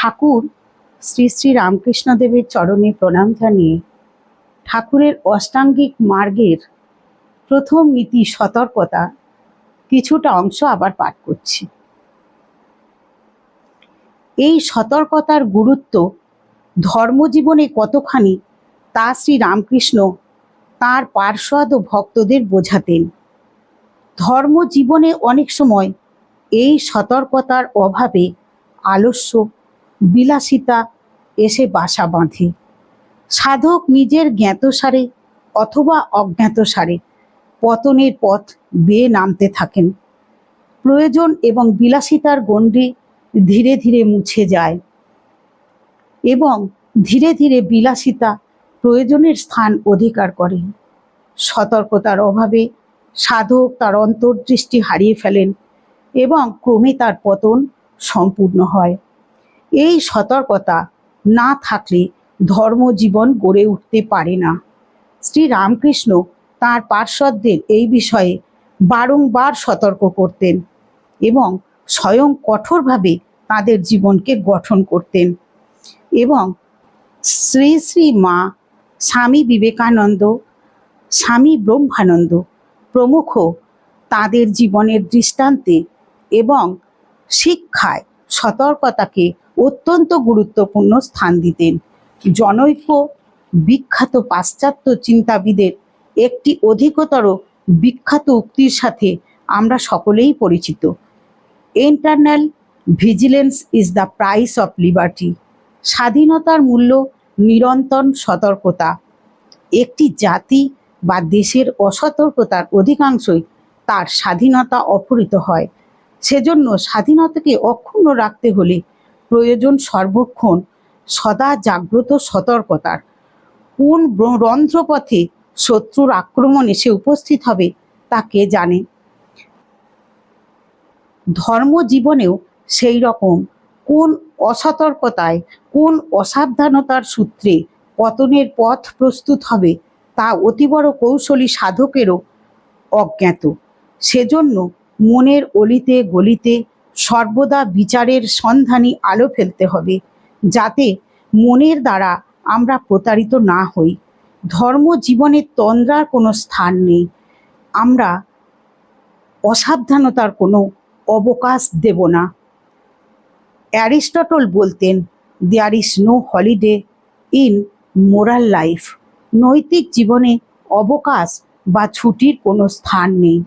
ঠাকুর শ্রী শ্রী রামকৃষ্ণদেবের চরণে প্রণাম জানিয়ে ঠাকুরের অষ্টাঙ্গিক মার্গের প্রথম নীতি সতর্কতা কিছুটা অংশ আবার পাঠ করছি। এই সতর্কতার গুরুত্ব ধর্মজীবনে কতখানি তা শ্রী রামকৃষ্ণ তাঁর পার্ষদ ও ভক্তদের বোঝাতেন। ধর্মজীবনে অনেক সময় এই সতর্কতার অভাবে আলস্য, বিলাসিতা এসে বাসা বাঁধে। সাধক নিজের জ্ঞাতসারে অথবা অজ্ঞাতসারে পতনের পথ বেয়ে নামতে থাকেন। প্রয়োজন এবং বিলাসিতার গণ্ডি ধীরে ধীরে মুছে যায় এবং ধীরে ধীরে বিলাসিতা প্রয়োজনের স্থান অধিকার করে। সতর্কতার অভাবে সাধক তার অন্তর্দৃষ্টি হারিয়ে ফেলেন এবং ক্রমে তার পতন সম্পূর্ণ হয়। এই সতর্কতা না থাকলে ধর্মজীবন গড়ে উঠতে পারে না। শ্রী রামকৃষ্ণ তাঁর পার্ষদদের এই বিষয়ে বারংবার সতর্ক করতেন এবং স্বয়ং কঠোরভাবে তাদের জীবনকে গঠন করতেন। এবং শ্রী শ্রী মা স্বামী বিবেকানন্দ, স্বামী ব্রহ্মানন্দ প্রমুখ তাদের জীবনের দৃষ্টান্তে এবং শিক্ষায় সতর্কতাকে অত্যন্ত গুরুত্বপূর্ণ স্থান দিতেন। জনৈক বিখ্যাত পাশ্চাত্য চিন্তাবিদের একটি অধিকতর বিখ্যাত উক্তির সাথে আমরা সকলেই পরিচিত। Internal vigilance is the price of liberty. স্বাধীনতার মূল্য নিরন্তর সতর্কতা। একটি জাতি বা দেশের অসতর্কতার অধিকাংশই তার স্বাধীনতা অপহৃত হয়। সেজন্য স্বাধীনতাকে অক্ষুণ্ণ রাখতে হলে প্রয়োজন সর্বক্ষণ সদা জাগ্রত সতর্কতার। কোন রন্ধ্রপথে শত্রুর আক্রমণ এসে উপস্থিত হবে তা কে জানে। ধর্মজীবনেও সেই রকম কোন অসতর্কতায়, কোন অসাবধানতার সূত্রে পতনের পথ প্রস্তুত হবে তা অতিবড় কৌশলী সাধকেরও অজ্ঞাত। সেজন্য মনের অলিতে গলিতে সর্বদা বিচারের সন্ধানী আলো ফেলতে হবে, যাতে মনের দ্বারা আমরা প্রতারিত না হই। ধর্মজীবনের তন্দ্রার কোনো স্থান নেই। আমরা অসাবধানতার কোনো অবকাশ দেব না। অ্যারিস্টটল বলতেন, there is no holiday in moral life. নৈতিক জীবনে অবকাশ বা ছুটির কোনো স্থান নেই।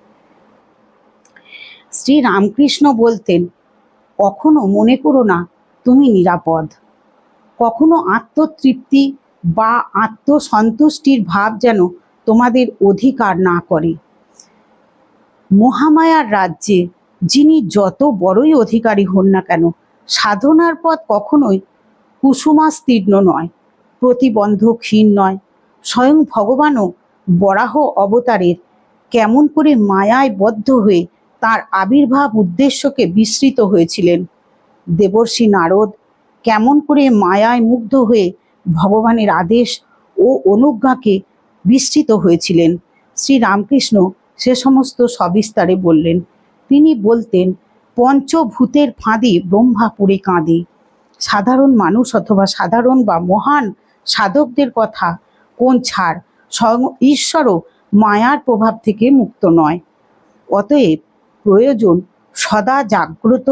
শ্রী রামকৃষ্ণ বলতেন, কখনো মনে করো না তুমি নিরাপদ। কখনো আত্মতৃপ্তি বা আত্মসন্তুষ্টির ভাব যেন তোমাদের অধিকার না করে। মহামায়ার রাজ্যে যিনি যত বড়ই অধিকারী হন না কেন, সাধনার পথ কখনোই কুসুমাস্তীর্ণ নয়, প্রতিবন্ধকহীন নয়। স্বয়ং ভগবানও বরাহ অবতারের কেমন করে মায়ায় বদ্ধ হয়ে তার আবির্ভাব উদ্দেশ্যকে বিস্মৃত হয়েছিলেন। দেবর্ষি নারদ কেমন করে মায়ায় মুগ্ধ হয়ে ভগবানের আদেশ ও অনুজ্ঞাকে বিস্মৃত হয়েছিলেন। শ্রী রামকৃষ্ণ সে সমস্ত সবিস্তারে বললেন। তিনি বলতেন, পঞ্চভূতের ফাঁদে ব্রহ্মা পুড়ে কাঁদে। সাধারণ মানুষ অথবা সাধারণ বা মহান সাধকদের কথা কোন ছাড়, স্বয়ং ঈশ্বরও মায়ার প্রভাব থেকে মুক্ত নয়। অতএব প্রয়োজন সদা জাগ্রত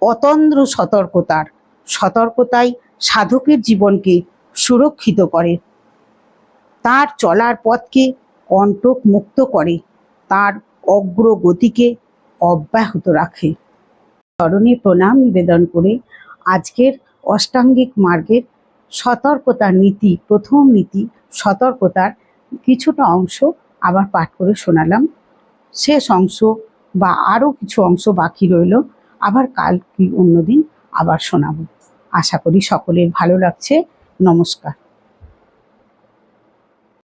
অতন্দ্র সতর্কতার। সতর্কতাই সাধকের জীবনকে সুরক্ষিত করে, তার চলার পথকে কণ্টক মুক্ত করে, তার অগ্রগতিকে অব্যাহত রাখে। চরণে প্রণাম নিবেদন করে আজকের অষ্টাঙ্গিক মার্গের সতর্কতার নীতি, প্রথম নীতি সতর্কতার কিছুটা অংশ আবার পাঠ করে শোনালাম। শেষ অংশ বা আরও কিছু অংশ বাকি রইল, আবার কাল কি অন্যদিন আবার শোনাবো। আশা করি সকলের ভালো লাগছে। নমস্কার।